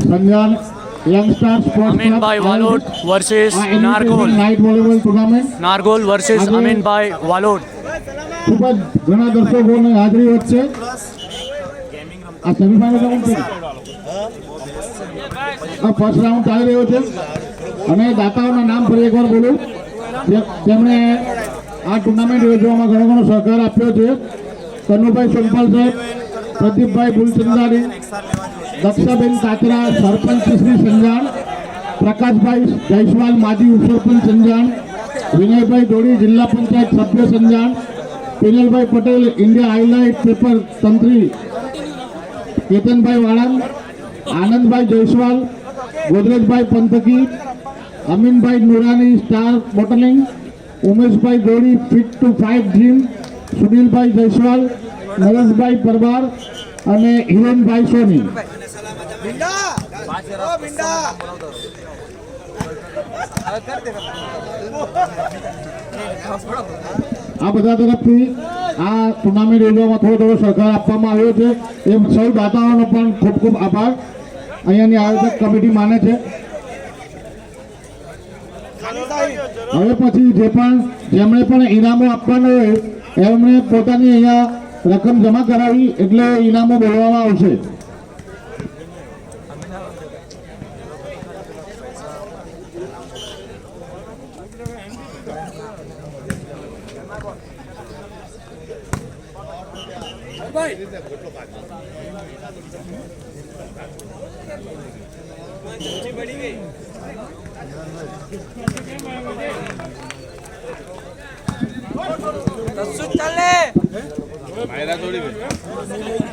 Sanjan youngster sports Amin club by Walod versus Nargol. Night volleyball tournament Nargol versus Amin by Walod. ખૂબ જ ઘણા દર્શકોની હાજરી વચ્ચે આ સેમીફાઇનલ રાઉન્ડ છે આ ફર્સ્ટ રાઉન્ડ ચાલી રહ્યો છે અને દાતાઓના નામ ફરી એકવાર બોલું જેમણે આ ટુર્નામેન્ટ યોજવામાં ઘણો ઘણો સહકાર આપ્યો છે કનુભાઈ સોનપાલ સાહેબ, પ્રદીપભાઈ ભૂલચંદારી, દક્ષાબેન કાચરા સરપંચ શ્રી સંજાણ, પ્રકાશભાઈ જયસ્વાલ માજી ઉપસરપંચ સંજાણ, વિનયભાઈ ડોડી જિલ્લા પંચાયત સભ્ય Sanjan, Pinalbhai Patel India highlight paper तंत्री, Ketanbhai Vadan, Anandbhai Jaiswal, Godrejbhai Pantaki, Aminbhai Noorani star bottling, Umeshbhai Dodi fit to 5 gym, Sunilbhai Jaiswal, Nareshbhai Parbar અને હિરેનભાઈ સોની આ બધા તરફથી આ ટુર્નામેન્ટ યોજવામાં થોડો સહકાર આપવામાં આવ્યો છે એ સૌ દાતાઓનો પણ ખૂબ ખૂબ આભાર અહીંયાની આયોજક કમિટી માને છે હવે પછી જેમણે પણ ઇનામો આપવાના હોય એમણે પોતાની અહીંયા રકમ જમા કરાવી એટલે ઇનામો બોલવામાં આવશે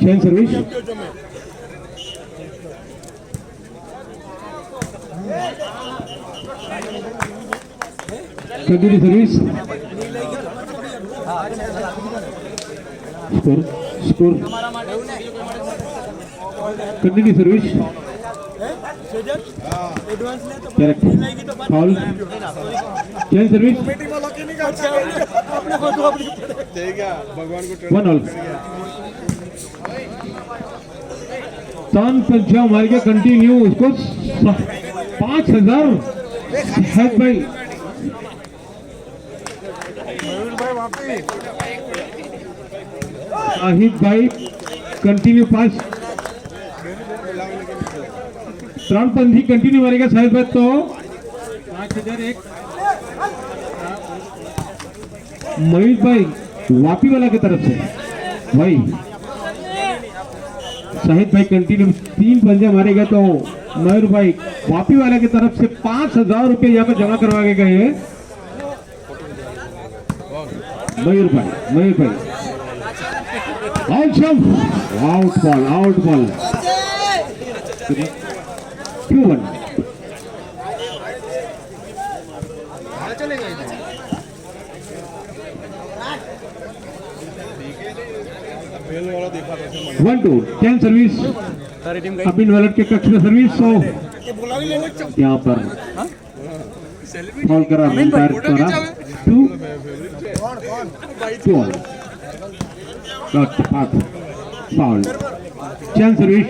chain service continue service score score continue service correct foul chain service 1 all 3 पंचा मार के कंटिन्यू उसको 5000 है भाई शाहिद भाई कंटिन्यू पास 3 पंथी कंटिन्यू मारेगा शाहिद भाई तो 5001 मयूर भाई वापी वाला की तरफ से भाई शाहिद भाई कंटिन्यू 3 पंजा मारेगा तो मयूर भाई वापी वाला की तरफ से 5000 रुपये यहाँ पे जमा करवा के गए हैं मयूर भाई आउट बॉल क्यों 1 1-2 10 सर्विस अबिन वॉलेट के कक्ष में सर्विस 100 यहाँ पर फॉल करा अंपायर द्वारा 2 all dot path foul 10 service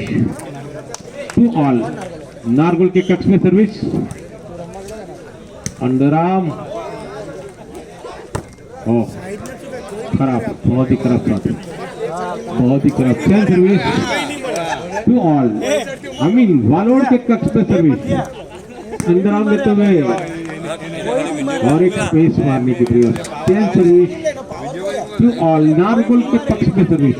2 all Nargol के कक्ष में सर्विस अंडरआर्म ओह खराब बहुत ही खराब चेन सर्विस 2 ऑल अमीन वालोड के कक्ष पे सर्विस अंदर आम लेते हुए और एक स्पेस मारने की प्रयास चेन सर्विस 2 ऑल नारगोल के पक्ष पे सर्विस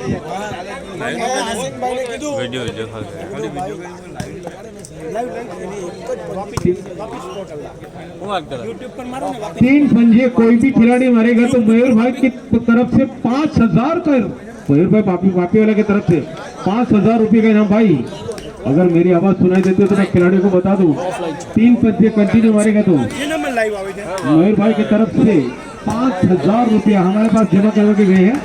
तीन पंजे कोई भी खिलाड़ी मारेगा तो मयूर भाई की तरफ से 5000 का मयूर भाई वापी वाले की तरफ से 5000 रुपये का इनाम भाई अगर मेरी आवाज सुनाई देती है तो मैं खिलाड़ी को बता दूं 3 पंजे कंटिन्यू मारेगा तो मयूर भाई की तरफ से 5000 रुपया हमारे पास जमा करवा के गए हैं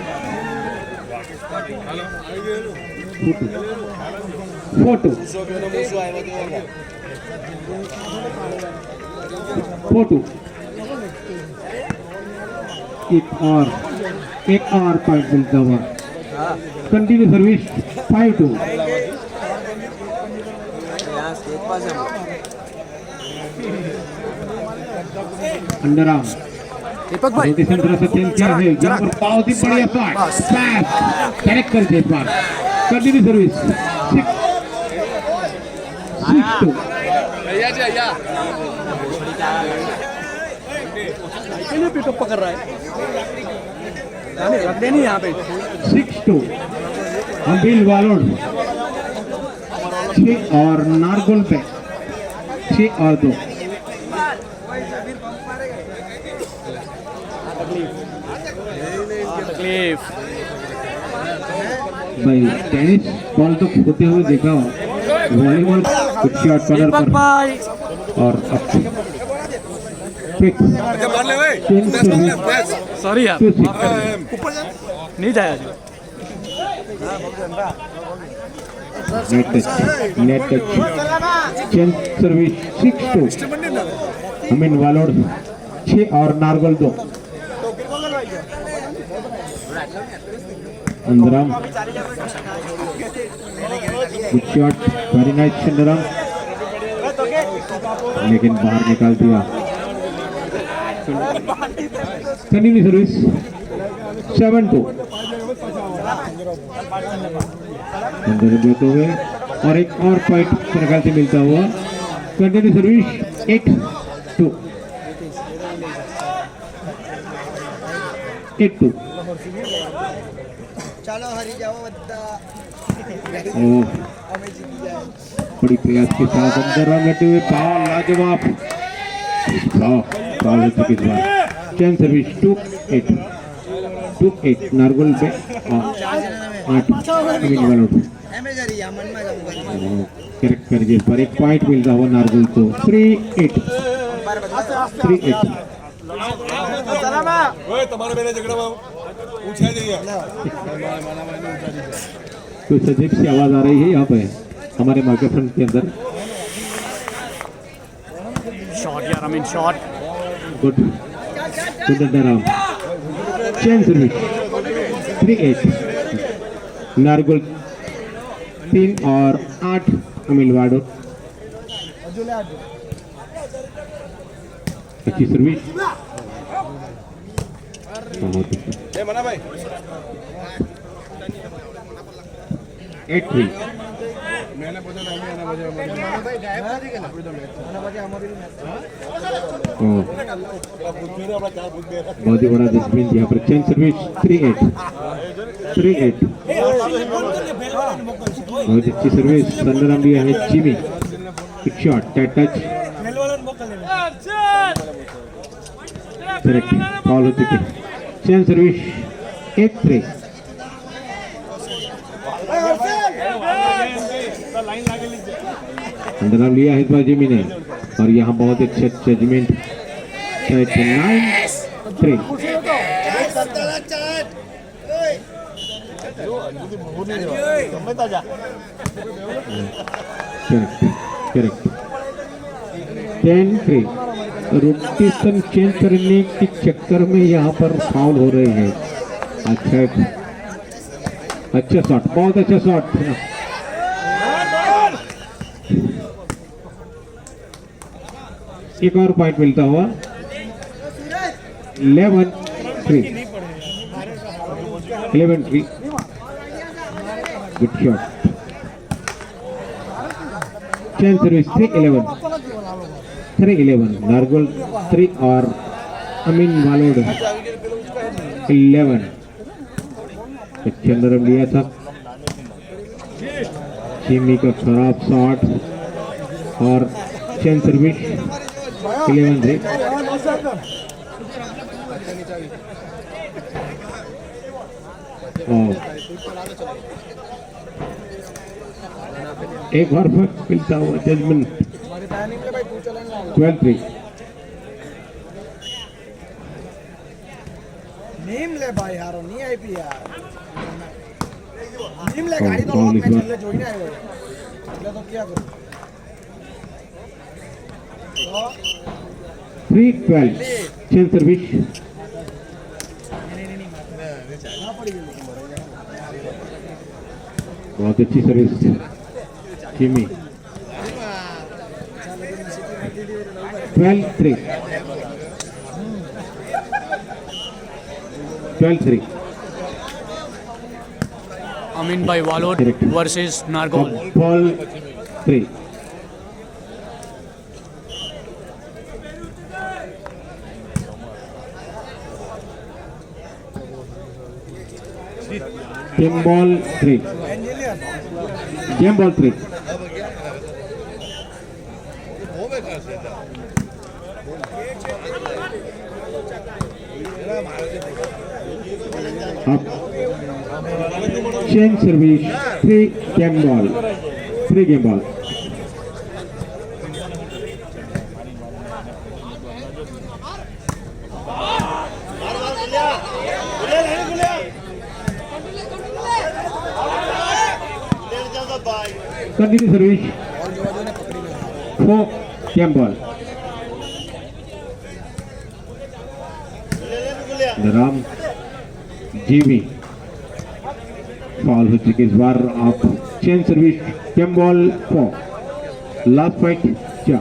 फोटो एक और पॉइंट मिलता हुआ कंटिन्यू सर्विस 5-2 अंडर आर्म दीपक भाई रोटेशन तरह से चेंज किया है यहाँ पर बहुत ही बढ़िया शॉट पैस कनेक्ट करके इस बार कंटिन्यू सर्विस 6-2 पिकअप पकड़ रहा है रख देनी यहाँ पे 6-2 अम्बिल वालोड 6 और नारगोल पे 6 और 2 तकलीफ भाई टेनिस बॉल तो होते हुए देखा हो वॉलीबॉल कुछ शॉट कॉर्नर दीपक पर भाई और अब फिक्स सॉरी यार माफ कर दो। नहीं जाया जी net touch change service 6-2 Amin Valod 6 और नारगोल 2 अंदराम गुड शॉट वेरी नाइस अंदराम लेकिन बाहर निकाल दिया कंटिन्यू सर्विस 7-2 अंदर देते हुए और एक और पॉइंट सेनेगल से मिलता हुआ कंटिन्यू सर्विस 8-2 चलो हरी जाओ ओह बड़ी प्रयास के साथ अंदर रन लेते हुए बॉल लाजवाब बॉल हो चुकी इस बार चेंज सर्विस 2-8 नारगोल पे 8 अमीन वालोड करेक्ट करके इस पर एक पॉइंट मिलता हुआ नारगोल को 3-8 તમારે બેને ઝઘડામાં પૂછાઈ જઈએ तो सजीव सी आवाज आ रही है यहाँ पे हमारे माइक्रोफोन के अंदर शॉट यार Amin shot good good underarm change service 3-8 Nargol 3 और 8 अमीन वालोड अच्छी सर्विस बहुत એ મનાભાઈ 8-3 મેને પોતાને અમે એના બજે ભાઈ ડાયબ નથી કે ના પછી અમારી પૂછ્યું આપણા ચાર પૂછ બે बहुत ही बड़ा जजमेंट यहाँ पर चेंज सर्विस 3-8 बहुत अच्छी सर्विस अंदर लिया है जिमी एक शॉट टच करेक्ट फॉल हो चुके चेंज सर्विस 8-3 अंदर लिया है इस बार जिमी ने और यहाँ बहुत अच्छा जजमेंट 9-3 करेक्ट 10-3 रोटेशन चेंज करने के चक्कर में यहाँ पर फाउल हो रहे हैं अच्छा शॉट बहुत अच्छा शॉट एक और पॉइंट मिलता हुआ 11-3 good shot change service 3-11 Nargol 3 और अमीन वालोड 11 चंद्र लिया था चिमी का खराब शॉट और चेंज सर्विस 11-3 एक बार मिलता हुआ जजमेंट 12-3 नीम ले भाई यार नहीं आई पी यार नीम ले गाड़ी तो मैं चले जो ही ना आए चले तो क्या करूं 3-12 चेंज सर्विस बहुत अच्छी सर्विस चिमी 12-3. 12-3. Aminbhai Valod Correct. Versus Nargol. Ball 3. Game ball 3. Game ball 3. Up. Change service 3 game ball. 3 game ball. Continue service 4 game ball. Ram जीवी फॉल हो चुकी इस बार आप change service game ball 4 last point 4.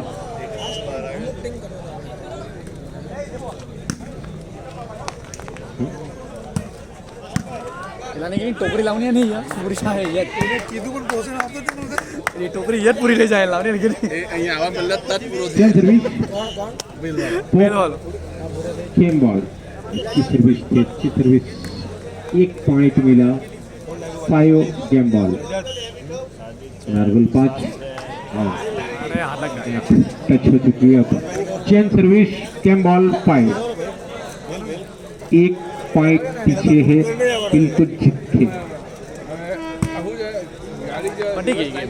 तिला नाही टोकरी लावणी नाही या पुरीच्या आहे यात કીધું પણ પોષણ આપતો જ નહોતો. ही टोकरी यात पुरी लई जायला लावणी गेली. અહીંયા આવા મળ્યા તત પૂરો change service bell ball. Game ball की सर्विस 1 पॉइंट मिला 5 गेम बॉल. नारगोल 5 अरे हाथ लग गया. टच हो चुकी है. अब change service game ball 5 1 point पीछे है बिल्कुल चिपके. पण ठीक आहे गेम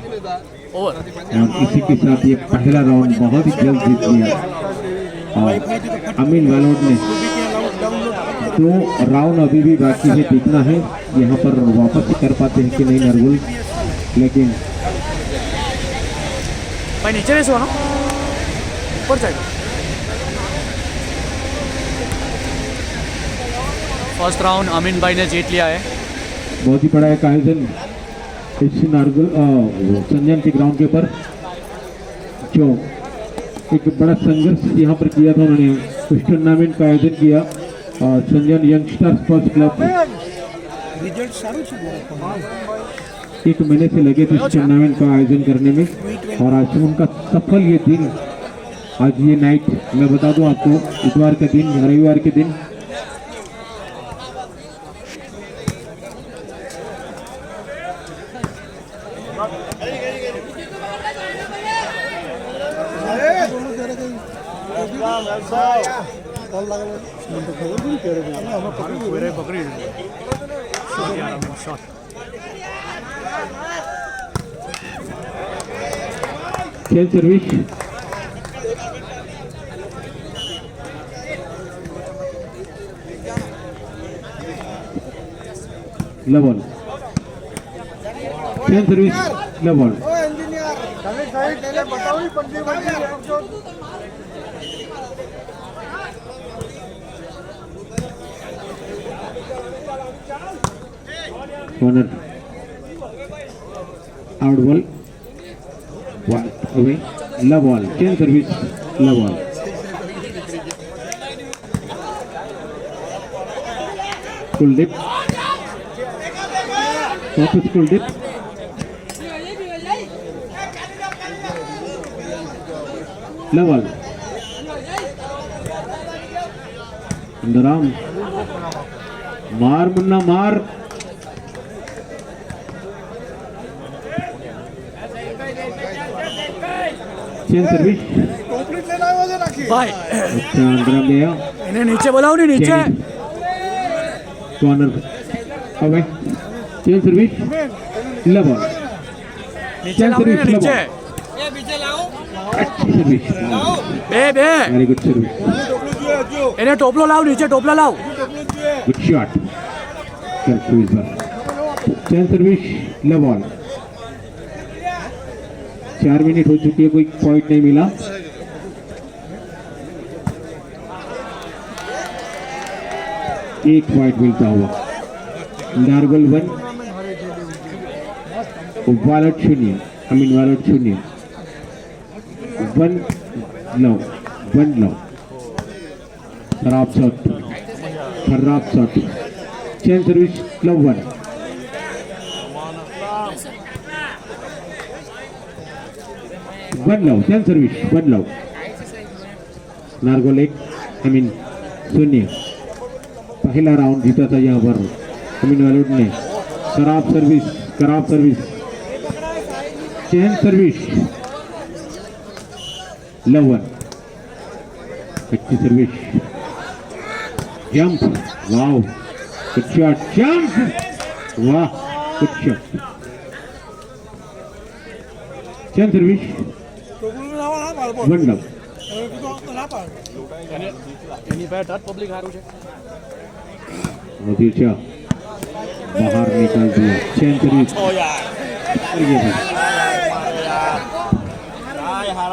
ओव्हर. और इसी के साथ ये पहला राउंड बहुत ही जल्द जीत लिया. और अमीन वालोड ने 2 राउंड अभी भी बाकी है. देखना है यहाँ पर वापस से कर पाते हैं कि नहीं नारगोल. लेकिन भाई नीचे नहीं सोना ऊपर जाएगा. फर्स्ट राउंड अमीन भाई ने जीत लिया है. बहुत ही बड़ा एक आयोजन इस नारगोल संजन के ग्राउंड के ऊपर जो एक बड़ा संघर्ष यहाँ पर किया था. उन्होंने उस टूर्नामेंट का आयोजन किया Sanjan youngster sports club. Result સારું છે મારા. 1 महीने से लगे थे इस टूर्नामेंट का आयोजन करने में और आज उनका सफल ये दिन. आज ये नाइट मैं बता दूं आपको इतवार के दिन रविवार के दिन કોલ લાગેલો મને તો ખબર નહીં ક્યારે અમે પકડી shot. Change service level. Change service level. ઓ એન્જિનિયર તમે સાઈડ લઈને બતાવી પંડી બની રાખજો. corner out ball 1 away love ball. Change service love ball. Full dip वापस full dip. love ball अंदराम मार मुन्ना मार. चेंज सर्विस કમ્પ્લીટ લઈને આવ્યો છે નાખી. भाई अच्छा अंदराम गया. इन्हें नीचे बोलाओ नहीं नीचे. Corner away change service love ball. नीचे लाओ नहीं नीचे. अच्छी सर्विस बे बे वेरी गुड सर्विस. ટોપલું જોઈએ હજુ. इन्हें टोपलो लाओ नीचे टोपला लाओ. ટોપલું જોઈએ. Good shot. करते इस बार change service love ball. 4 minute हो चुकी है कोई पॉइंट नहीं मिला. एक पॉइंट मिलता हुआ नारगोल 1 वालोड 0 अमीन वालोड 0 1 9 वन लव खराब shot change service love one love change service one love Nargol एक शून्य पहला राउंड जीता था यहाँ पर अमीन वालुड ने खराब service change service love one अच्छी service jump wow good shot jump वाह good shot change service one love એની બેટ હટ પબ્લિક હારું છે नतीजा बाहर निकाल दिया चेंज सर्विस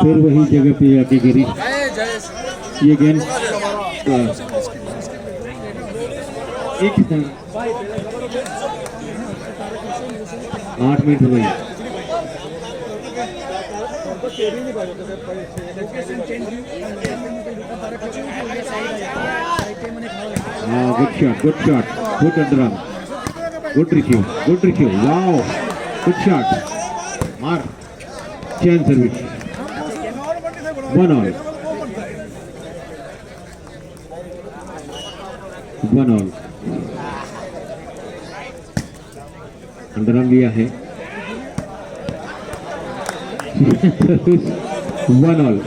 फिर वही जगह पे आके गिरी ये गेंद एक 8 मिनट हो गए good shot good underarm good retrieve wow good shot mar chain service one all underarm लिया है one all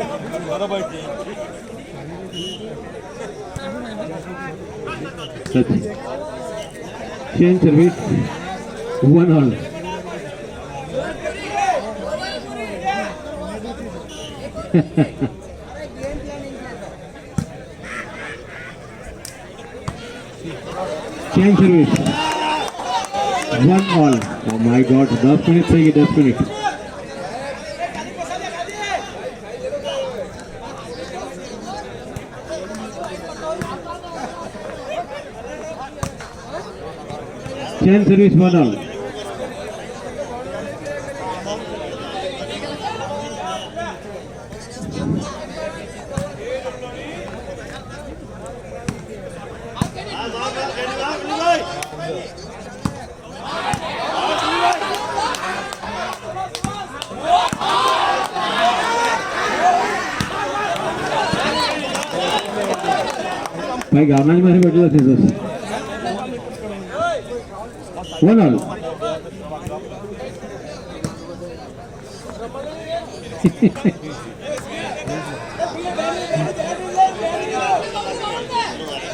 change service one all change service one all oh my God 10 minute चाहिए 10 minute change service one all भाई गावना मध्ये भेटला तिथं one all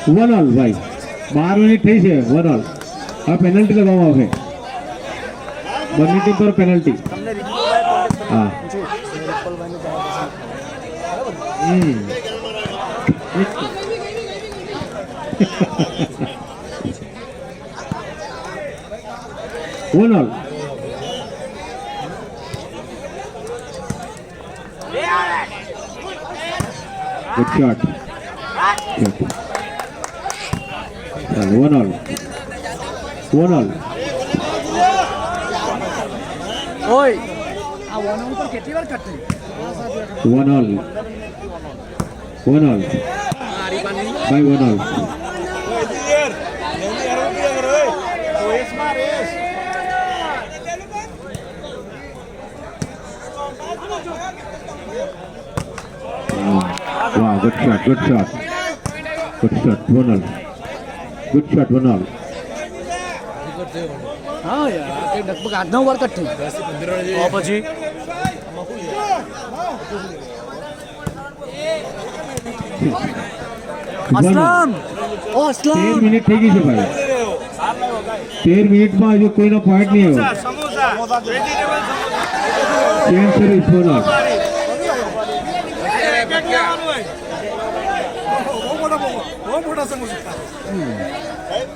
one all भाई 12 minute થઈ છે वन ऑल આ પેનલ્ટી લગાવવામાં આવશે બંને ટીમ પર પેનલ્ટી હા one all good shot one all ઓય આ વન ઓન પર કેટલી વાર કટ થઈ वन ऑल भाई वन ऑल वाह गुड शॉट वन ऑल હા યાર કે લગભગ 8-9 વાર કટ થઈ તો પછી असलम ओ असलम 13 मिनिट થઈ ગઈ છે ભાઈ 13 મિનિટમાં હજુ કોઈનો પોઈન્ટ નહીં આવ્યો ચેન્જ સર્વિસ બોનર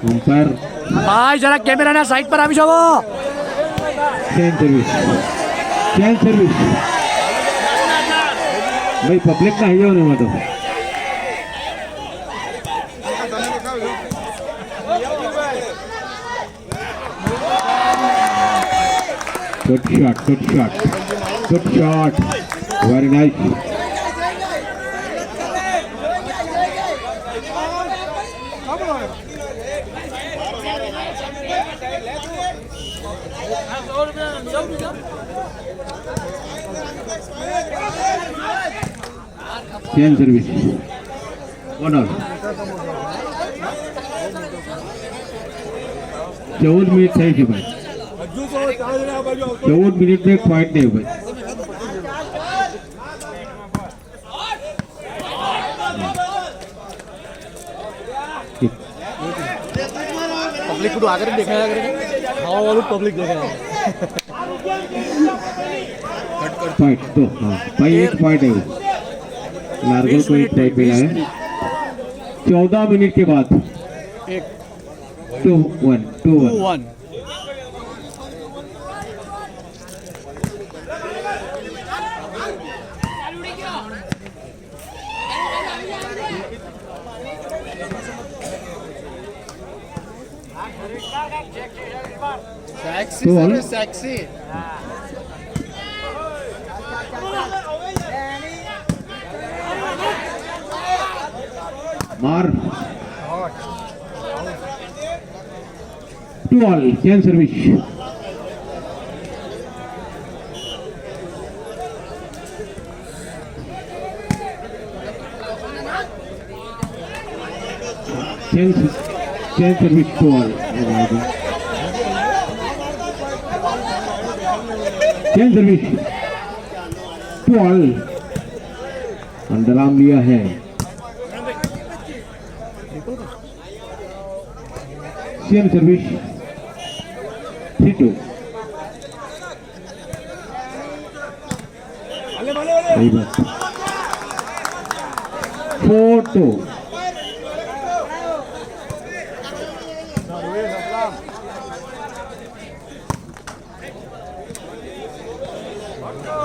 अंपायर भाई जरा कैमरा ना साइड पर આવી જાવો चेंज सर्विस भाई पब्लिक ना जाओ ना तो good shot very nice change service 1 all 14 minute થઈ છે ભાઈ 14 મિનિટ में एक पॉइंट नहीं भाई પબ્લિક બધું આગળ દેખાયા કરે ખાવા વાળું પબ્લિક દેખાય पॉइंट तो हाँ भाई एक पॉइंट है नारगल को एक पॉइंट मिला है 14 मिनट के बाद એક 2-1 2-1 Sexy, Go on. sexy. मार 2 all change service change service 2 all change service 2 all underarm लिया है चेंज सर्विस 3-2 सही बात 4-2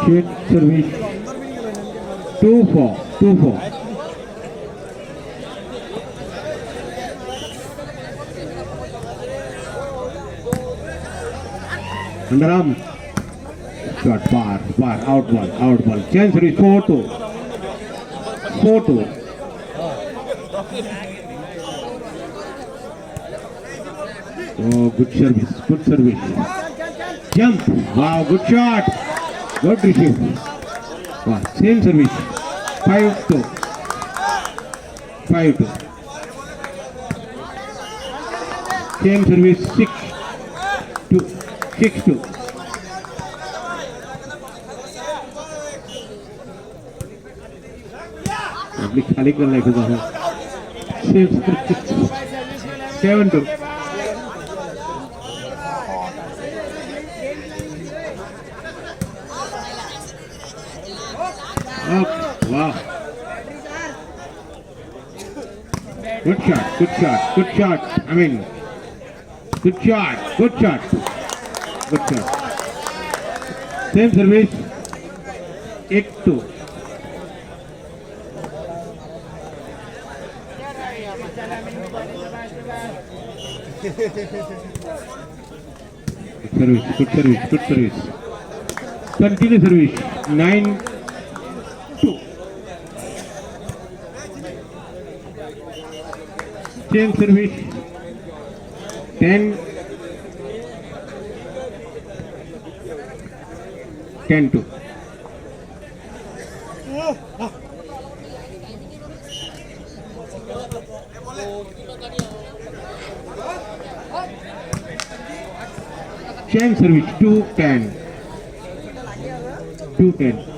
चेंज सर्विस 2-4 अंडरआर्म शॉट पार out ball change service 4-2 oh good service jump wow good shot good receive wow same service 5-2 same service 6-2 आपली खाली कर लायक होता 7-2 wow good shot I mean good shot same service 8-2 good service continue service 9-2 change service 10-2 change service 2-10 3-10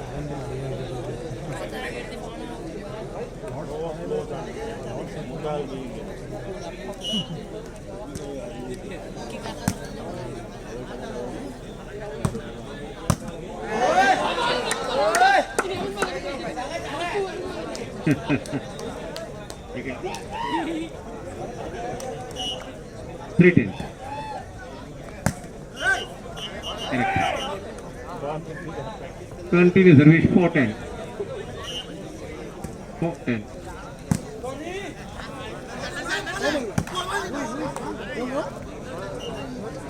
correct continue service 4-10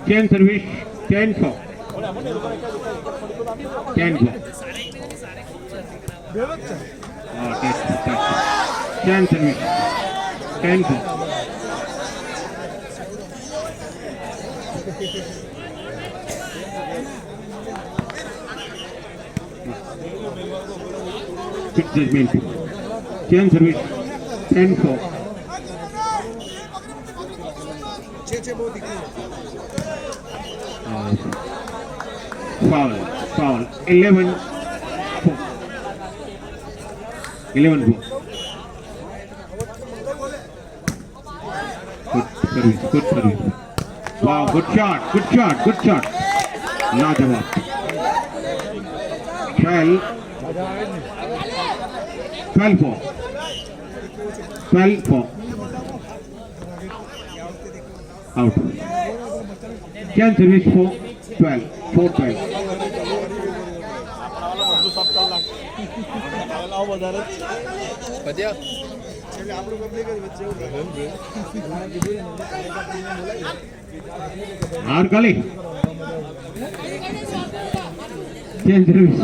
change service 10-4 touch change service 10-4 5-2 Quick judgment. Change service. 10-4. छे बहुत दिख रही है Foul. 11-4. 11-4. Good service. Wow, good shot. Lajawab. 12-4. 12-4. Out. Can service for 12. 4-12. પત્યા Haar Kali. Change service.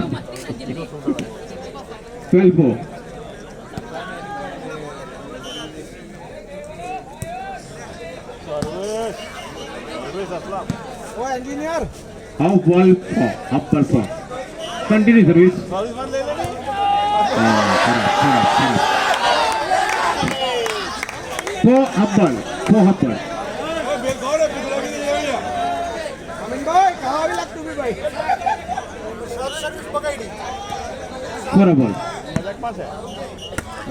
12-4. ओ engineer How ball for upper for. Continue service. For upper. Amin भाई कहाँ भी लगती भी भाई For a ball.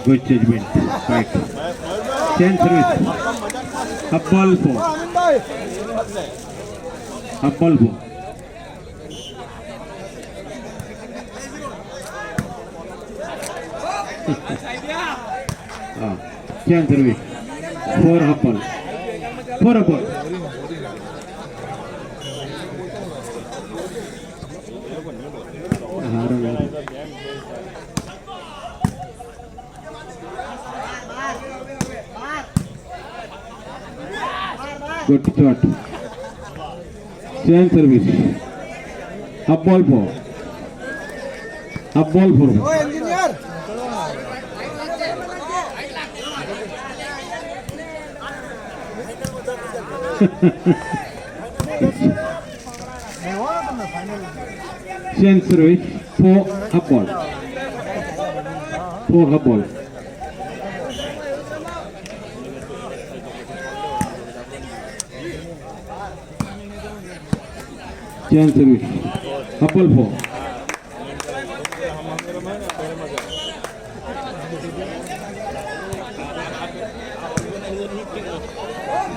Good judgment. Right. Change service. Up ball for. अमीन भाई Up ball for. Change service. For a ball. For a ball. Good shot. Change service. Up ball for. ओ engineer Change service for up ball. For up ball. Change service. Up ball for.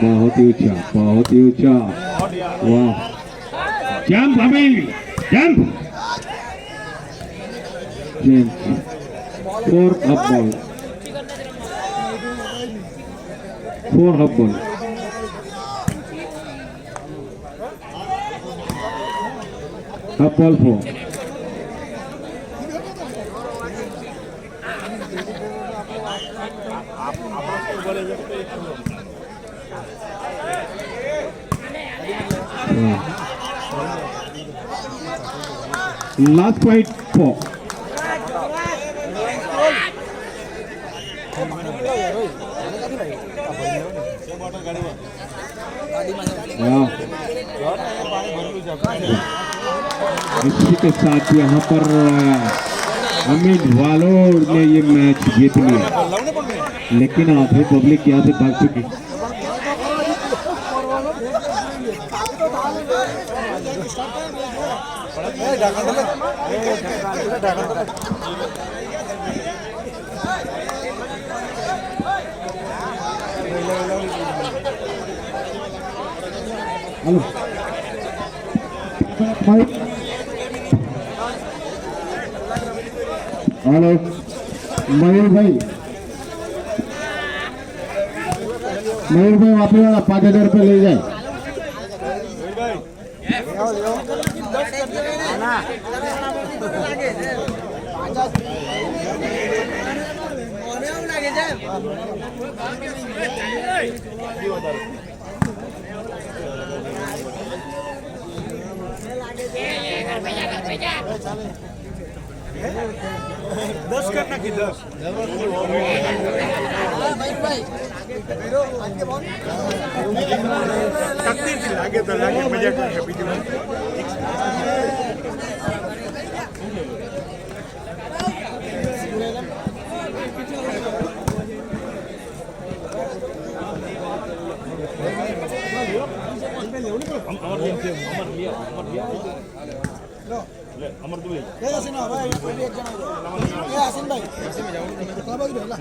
बहुत ही ऊंचा वाह jump अमिल jump change four up ball up ball four Last point 4. इसी के साथ यहाँ पर अमित वालोर ने ये मैच जीत लिया, लेकिन आधे पब्लिक यहाँ से भाग चुकी। हेलो हेलो मयूर भाई वापस वाला 5,000 रुपये ले जाए। दस करना की 10 आगे तो लागे मजा कर એ હસીન ભાઈ કોઈ એક જણા એ હસીન ભાઈ આ બાજુ હેલા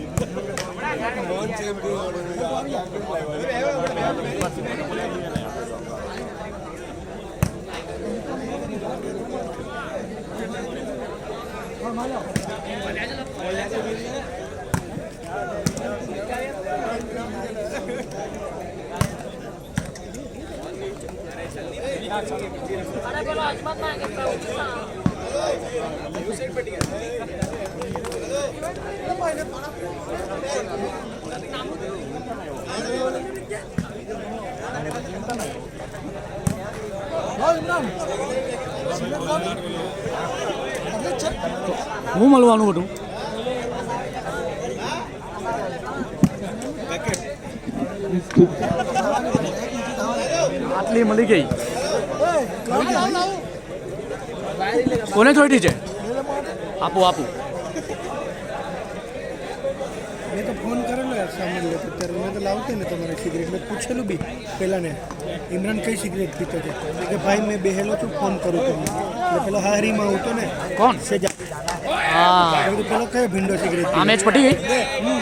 હું મળવાનું બધું આટલી મળી ગઈ કોને જોઈતી છે આપો આપો મેં તો ફોન કરેલો યાર સામે લેતો ત્યારે મેં તો લાવતી ને તમારે સિગરેટ મેં પૂછેલું બી પહેલાંને ઇમરાન કઈ સિગરેટ પીતો છે કે ભાઈ મેં બેહેલો છું ફોન કરું તમને એટલે પેલો હારીમાં આવતો ને કોણ સેજા હા પેલો કયો ભીંડો સિગરેટ આ મેચ પટી ગઈ